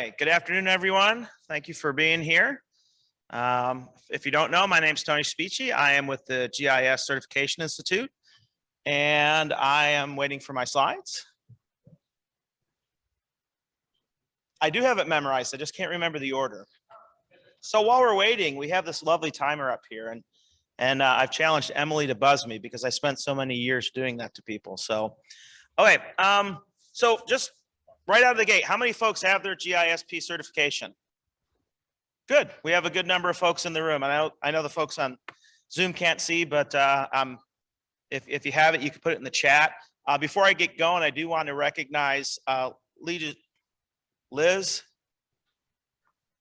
Okay, good afternoon, everyone. Thank you for being here. If you don't know, my name is Tony Spicci. I am with the GIS Certification Institute, and I am waiting for my slides. I do have it memorized. I just can't remember the order. So while we're waiting, we have this lovely timer up here, and I've challenged Emily to buzz me because I spent so many years doing that to people. So, okay, so just right out of the gate, how many folks have their GISP certification? Good. We have a good number of folks in the room. I know the folks on Zoom can't see, but if you have it, you can put it in the chat. Before I get going, I do want to recognize Liz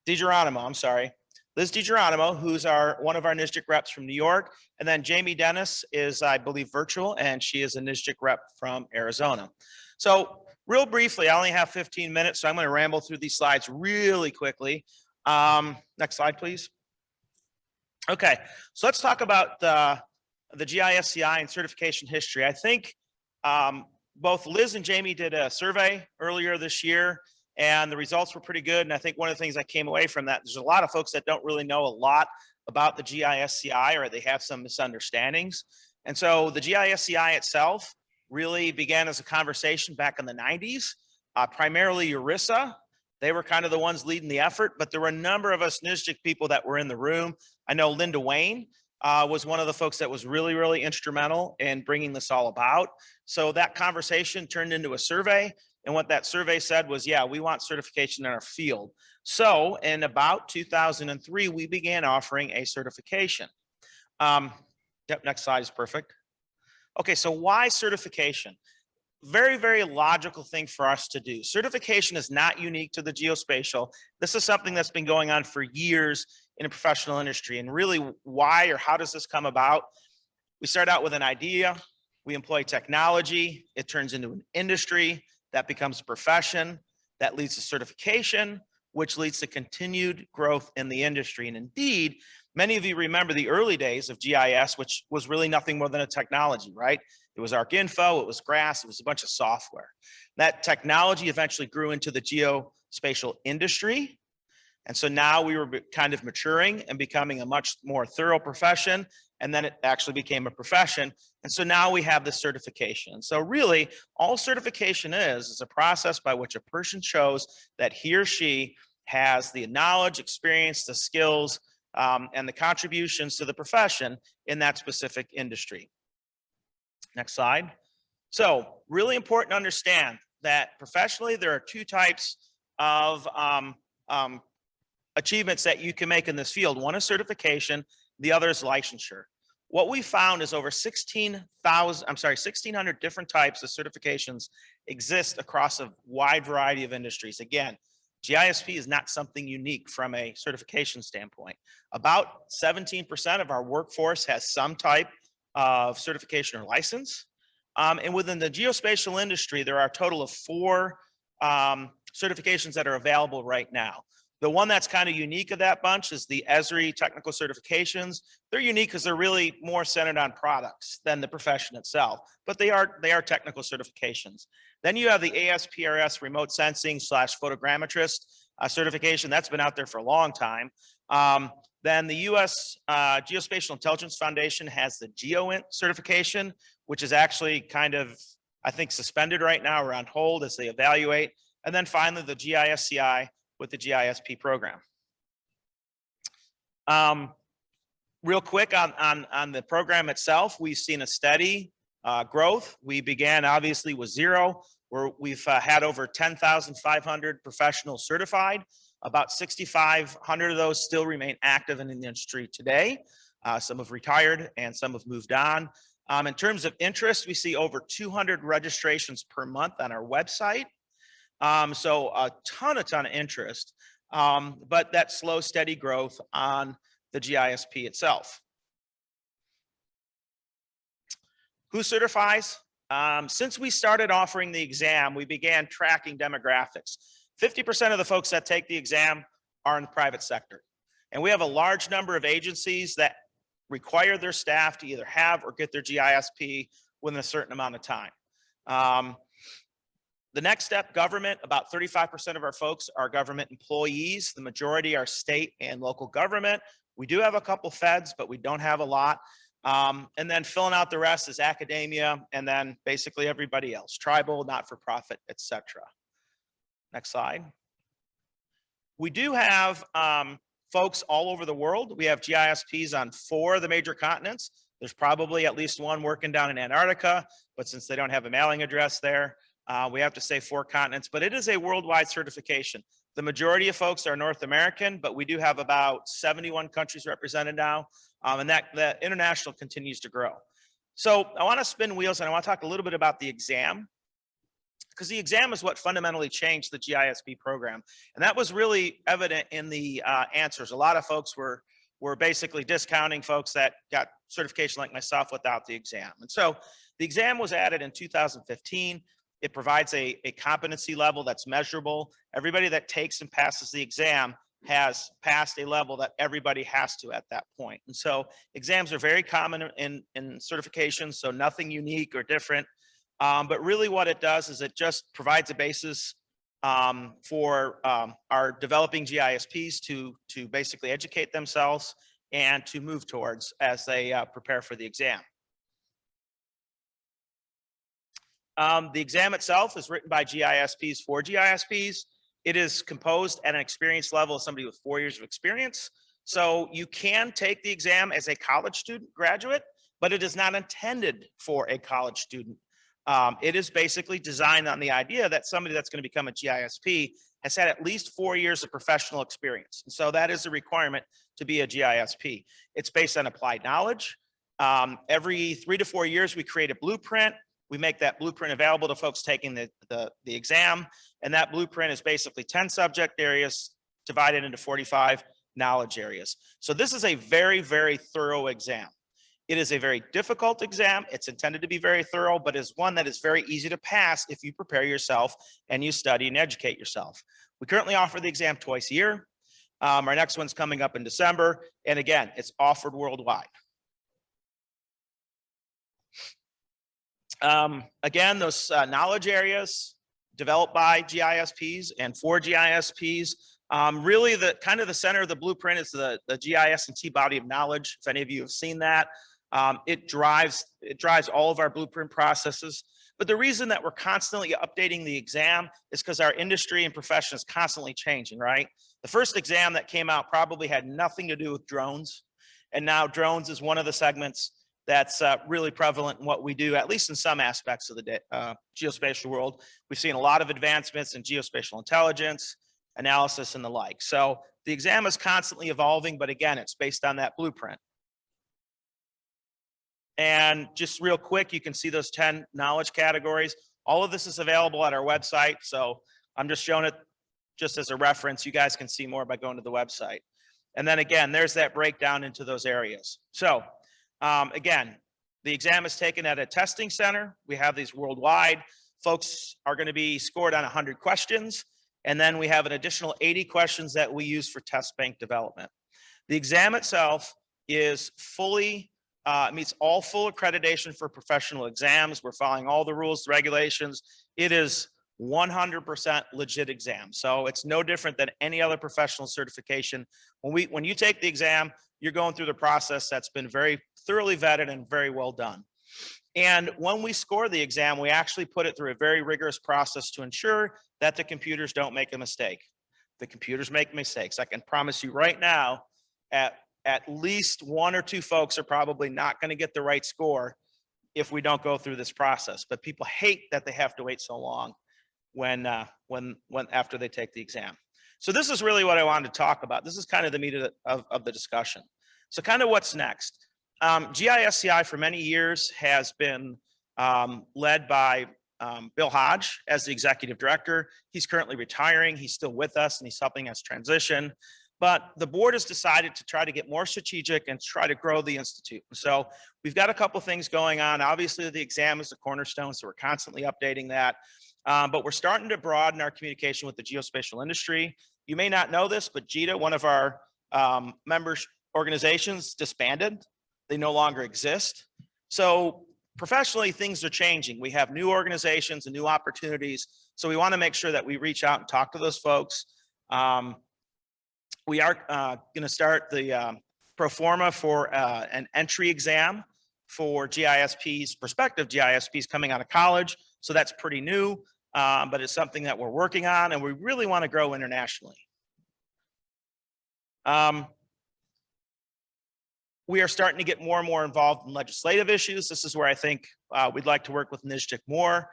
DiGeronimo. I'm sorry, Liz DiGeronimo, who's one of our NSGIC reps from New York, and then Jamie Dennis is, I believe, virtual, and she is a NSGIC rep from Arizona. So real briefly, I only have 15 minutes, so I'm going to ramble through these slides really quickly. Next slide, please. Okay, so let's talk about the GISCI and certification history. I think both Liz and Jamie did a survey earlier this year, and the results were pretty good. And I think one of the things I came away from that, there's a lot of folks that don't really know a lot about the GISCI, or they have some misunderstandings. And so the GISCI itself really began as a conversation back in the 90s, primarily ERISA. They were kind of the ones leading the effort, but there were a number of us NSGIC people that were in the room. I know Linda Wayne was one of the folks that was really, really instrumental in bringing this all about. So that conversation turned into a survey. And what that survey said was, yeah, we want certification in our field. So in about 2003, we began offering a certification. Yep, next slide is perfect. Okay, so why certification? Very, very logical thing for us to do. Certification is not unique to the geospatial. This is something that's been going on for years in a professional industry. And really, why or how does this come about? We start out with an idea, we employ technology, it turns into an industry, that becomes a profession, that leads to certification, which leads to continued growth in the industry. And indeed, many of you remember the early days of GIS, which was really nothing more than a technology, right? It was ArcInfo, it was GRASS, it was a bunch of software. That technology eventually grew into the geospatial industry. And so now we were kind of maturing and becoming a much more thorough profession. And then it actually became a profession. And so now we have this certification. So really, all certification is a process by which a person shows that he or she has the knowledge, experience, the skills, and the contributions to the profession in that specific industry. Next slide. So really important to understand that professionally, there are two types of achievements that you can make in this field. One is certification, the other is licensure. What we found is over 1,600 different types of certifications exist across a wide variety of industries. Again, GISP is not something unique from a certification standpoint. About 17% of our workforce has some type of certification or license. And within the geospatial industry, there are a total of 4 certifications that are available right now. The one that's kind of unique of that bunch is the ESRI technical certifications. They're unique because they're really more centered on products than the profession itself, but they are technical certifications. Then you have the ASPRS remote sensing / photogrammetrist certification. That's been out there for a long time. Then the US Geospatial Intelligence Foundation has the GeoInt certification, which is actually kind of, I think, suspended right now or on hold as they evaluate. And then finally, the GISCI with the GISP program. Real quick on the program itself, we've seen a steady growth. We began obviously with 0, where we've had over 10,500 professionals certified. About 6,500 of those still remain active in the industry today. Some have retired and some have moved on. In terms of interest, we see over 200 registrations per month on our website. So a ton of interest, but that slow, steady growth on the GISP itself. Who certifies? Since we started offering the exam, we began tracking demographics. 50% of the folks that take the exam are in the private sector. And we have a large number of agencies that require their staff to either have or get their GISP within a certain amount of time. The next step, government. About 35% of our folks are government employees. The majority are state and local government. We do have a couple feds, but we don't have a lot. And then filling out the rest is academia, and then basically everybody else, tribal, not-for-profit, etc. Next slide. We do have folks all over the world. We have GISPs on 4 of the major continents. There's probably at least one working down in Antarctica, but since they don't have a mailing address there, we have to say 4 continents, but it is a worldwide certification. The majority of folks are North American, but we do have about 71 countries represented now, and that international continues to grow. So I want to spin wheels and I want to talk a little bit about the exam, because the exam is what fundamentally changed the GISP program. And that was really evident in the answers. A lot of folks were basically discounting folks that got certification like myself without the exam. And so the exam was added in 2015. It provides a competency level that's measurable. Everybody that takes and passes the exam has passed a level that everybody has to at that point. And so exams are very common in certifications, so nothing unique or different. But really what it does is it just provides a basis for our developing GISPs to basically educate themselves and to move towards as they prepare for the exam. The exam itself is written by GISPs for GISPs. It is composed at an experience level of somebody with 4 years of experience. So you can take the exam as a college student graduate, but it is not intended for a college student. It is basically designed on the idea that somebody that's going to become a GISP has had at least 4 years of professional experience. And so that is a requirement to be a GISP. It's based on applied knowledge. Every 3 to 4 years, we create a blueprint. We make that blueprint available to folks taking the exam. And that blueprint is basically 10 subject areas divided into 45 knowledge areas. So this is a very, very thorough exam. It is a very difficult exam. It's intended to be very thorough, but is one that is very easy to pass if you prepare yourself and you study and educate yourself. We currently offer the exam twice a year. Our next one's coming up in December. And again, it's offered worldwide. Again, those knowledge areas developed by GISPs and for GISPs. Really, the kind of the center of the blueprint is the GIS&T body of knowledge. If any of you have seen that, it drives all of our blueprint processes. But the reason that we're constantly updating the exam is because our industry and profession is constantly changing, right? The first exam that came out probably had nothing to do with drones. And now drones is one of the segments that's really prevalent in what we do, at least in some aspects of the geospatial world. We've seen a lot of advancements in geospatial intelligence, analysis, and the like. So the exam is constantly evolving, but again, it's based on that blueprint. And just real quick, you can see those 10 knowledge categories. All of this is available at our website. So I'm just showing it just as a reference. You guys can see more by going to the website. And then again, there's that breakdown into those areas. So again, the exam is taken at a testing center. We have these worldwide. Folks are going to be scored on 100 questions. And then we have an additional 80 questions that we use for test bank development. The exam itself is fully, meets all full accreditation for professional exams. We're following all the rules, regulations. It is 100% legit exam. So it's no different than any other professional certification. When you take the exam, you're going through the process that's been very thoroughly vetted and very well done. And when we score the exam, we actually put it through a very rigorous process to ensure that the computers don't make a mistake. The computers make mistakes. I can promise you right now, at least 1 or 2 folks are probably not going to get the right score if we don't go through this process. But people hate that they have to wait so long when after they take the exam. So this is really what I wanted to talk about. This is kind of the meat of the discussion. So kind of what's next. GISCI for many years has been led by Bill Hodge as the executive director. He's currently retiring. He's still with us and he's helping us transition. But the board has decided to try to get more strategic and try to grow the institute. So we've got a couple things going on. Obviously, the exam is the cornerstone, so we're constantly updating that. But we're starting to broaden our communication with the geospatial industry. You may not know this, but GITA, one of our members organizations, disbanded. They no longer exist. So professionally, things are changing. We have new organizations and new opportunities. So we want to make sure that we reach out and talk to those folks. We are going to start the pro forma for an entry exam for GISPs, prospective GISPs coming out of college. So that's pretty new, but it's something that we're working on, and we really want to grow internationally. We are starting to get more and more involved in legislative issues. This is where I think we'd like to work with NSGIC more.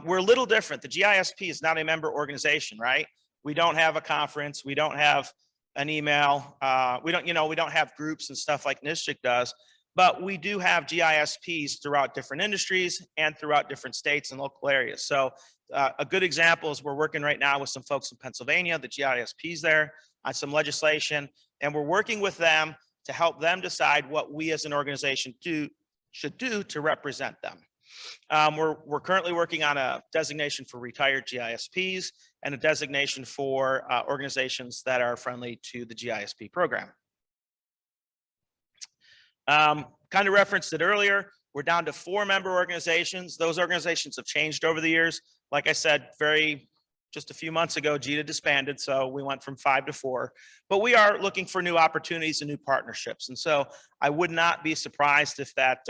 We're a little different. The GISP is not a member organization, right? We don't have a conference. We don't have an email. We don't have groups and stuff like NSGIC does, but we do have GISPs throughout different industries and throughout different states and local areas. So a good example is we're working right now with some folks in Pennsylvania, the GISPs there, on some legislation, and we're working with them to help them decide what we as an organization should do to represent them. We're currently working on a designation for retired GISPs and a designation for organizations that are friendly to the GISP program. Kind of referenced it earlier. We're down to 4 member organizations. Those organizations have changed over the years. Like I said, just a few months ago, GITA disbanded, so we went from 5 to 4. But we are looking for new opportunities and new partnerships. And so I would not be surprised if that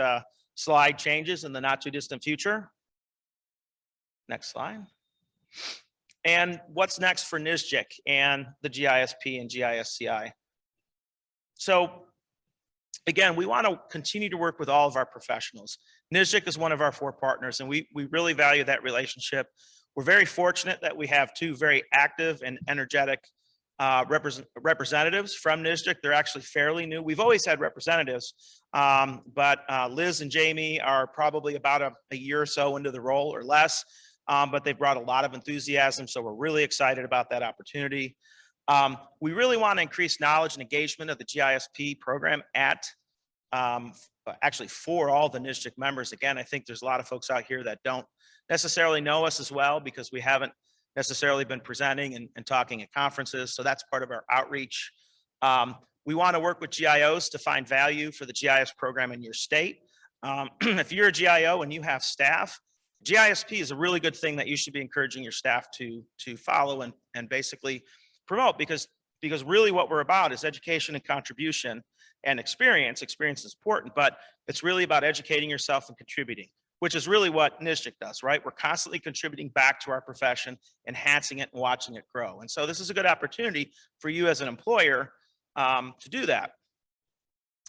slide changes in the not too distant future. Next slide. And what's next for NSGIC and the GISP and GISCI? So again, we want to continue to work with all of our professionals. NSGIC is one of our 4 partners, and we really value that relationship. We're very fortunate that we have 2 very active and energetic representatives from NSGIC. They're actually fairly new. We've always had representatives, but Liz and Jamie are probably about a year or so into the role or less, but they brought a lot of enthusiasm, so we're really excited about that opportunity. We really want to increase knowledge and engagement of the GISP program actually for all the NSGIC members. Again, I think there's a lot of folks out here that don't necessarily know us as well because we haven't necessarily been presenting and talking at conferences. So that's part of our outreach. We want to work with GIOs to find value for the GIS program in your state. If you're a GIO and you have staff, GISP is a really good thing that you should be encouraging your staff to follow and basically promote, because really what we're about is education and contribution and experience. Experience is important, but it's really about educating yourself and contributing, which is really what NSGIC does, right? We're constantly contributing back to our profession, enhancing it and watching it grow. And so this is a good opportunity for you as an employer to do that.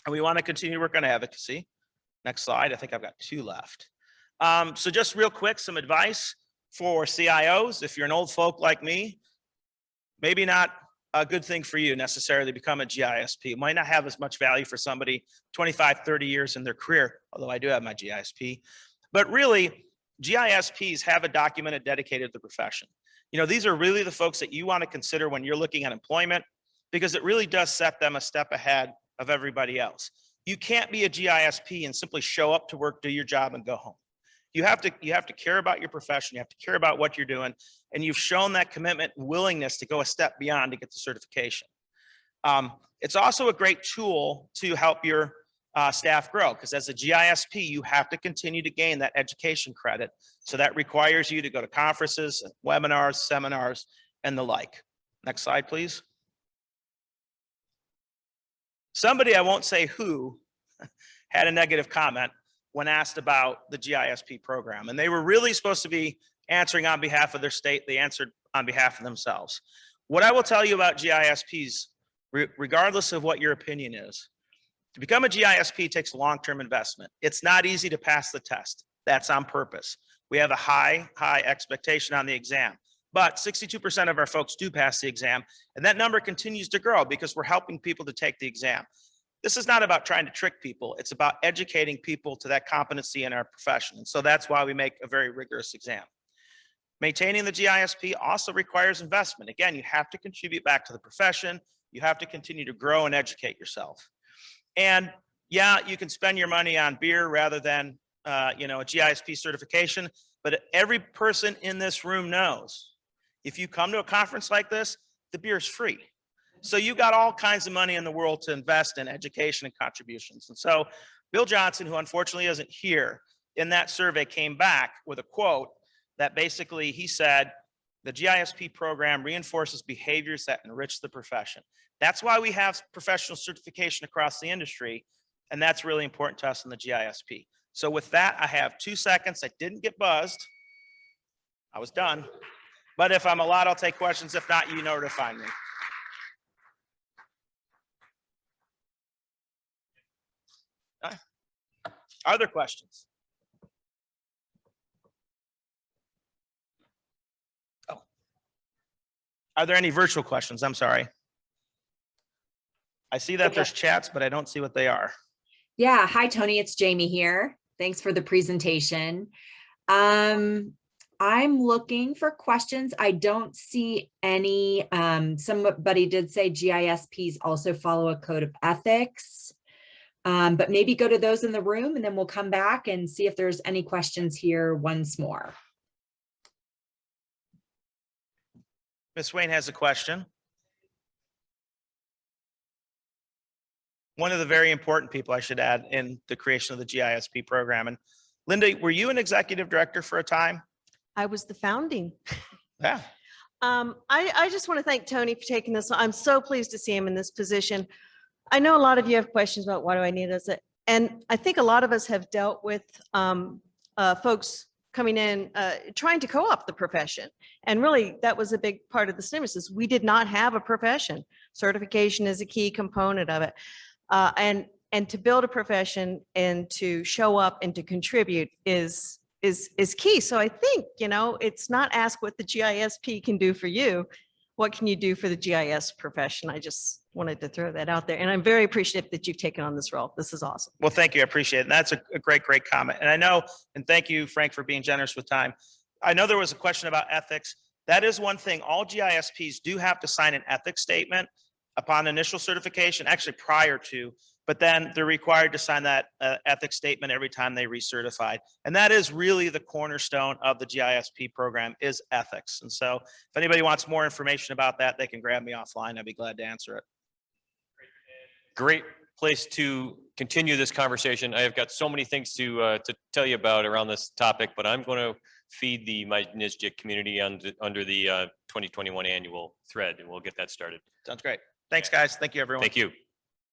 And we want to continue to work on advocacy. Next slide. I think I've got 2 left. So just real quick, some advice for CIOs. If you're an old folk like me, maybe not a good thing for you necessarily to become a GISP. It might not have as much value for somebody 25, 30 years in their career, although I do have my GISP. But really, GISPs have a documented dedicated to the profession. These are really the folks that you want to consider when you're looking at employment, because it really does set them a step ahead of everybody else. You can't be a GISP and simply show up to work, do your job, and go home. You have to care about your profession. You have to care about what you're doing, and you've shown that commitment and willingness to go a step beyond to get the certification. It's also a great tool to help your staff grow, because as a GISP, you have to continue to gain that education credit. So that requires you to go to conferences, webinars, seminars, and the like. Next slide, please. Somebody, I won't say who, had a negative comment when asked about the GISP program, and they were really supposed to be answering on behalf of their state. They answered on behalf of themselves. What I will tell you about GISPs, regardless of what your opinion is, to become a GISP takes a long-term investment. It's not easy to pass the test. That's on purpose. We have a high expectation on the exam, but 62% of our folks do pass the exam, and that number continues to grow because we're helping people to take the exam. This is not about trying to trick people. It's about educating people to that competency in our profession. And so that's why we make a very rigorous exam. Maintaining the GISP also requires investment. Again, you have to contribute back to the profession. You have to continue to grow and educate yourself. And yeah, you can spend your money on beer rather than a GISP certification, but every person in this room knows if you come to a conference like this, the beer is free. So you got all kinds of money in the world to invest in education and contributions. And so Bill Johnson, who unfortunately isn't here, in that survey came back with a quote that basically he said the GISP program reinforces behaviors that enrich the profession. That's why we have professional certification across the industry, and that's really important to us in the GISP. So with that, I have 2 seconds. I didn't get buzzed. I was done. But if I'm allowed, I'll take questions. If not, you know where to find me. Are there questions? Oh. Are there any virtual questions? I'm sorry. I see that there's chats, but I don't see what they are. Yeah. Hi, Tony. It's Jamie here. Thanks for the presentation. I'm looking for questions. I don't see any. Somebody did say GISPs also follow a code of ethics, but maybe go to those in the room and then we'll come back and see if there's any questions here once more. Ms. Wayne has a question. One of the very important people, I should add, in the creation of the GISP program. And Linda, were you an executive director for a time? I was the founding. Yeah. I just want to thank Tony for taking this. I'm so pleased to see him in this position. I know a lot of you have questions about why do I need this, and I think a lot of us have dealt with folks coming in trying to co-opt the profession, and really that was a big part of the stimulus. Is we did not have a profession. Certification is a key component of it, and to build a profession and to show up and to contribute is key. So I think, you know, it's not ask what the GISP can do for you. What can you do for the GIS profession? I just wanted to throw that out there. And I'm very appreciative that you've taken on this role. This is awesome. Well, thank you. I appreciate it. And that's a great comment. And I know, and thank you, Frank, for being generous with time. I know there was a question about ethics. That is one thing. All GISPs do have to sign an ethics statement upon initial certification, actually prior to, but then they're required to sign that ethics statement every time they recertified. And that is really the cornerstone of the GISP program is ethics. And so if anybody wants more information about that, they can grab me offline. I'd be glad to answer it. Great place to continue this conversation. I have got so many things to tell you about around this topic, but I'm going to feed my NSGIC community under the 2021 annual thread, and we'll get that started. Sounds great. Thanks, guys. Thank you, everyone. Thank you.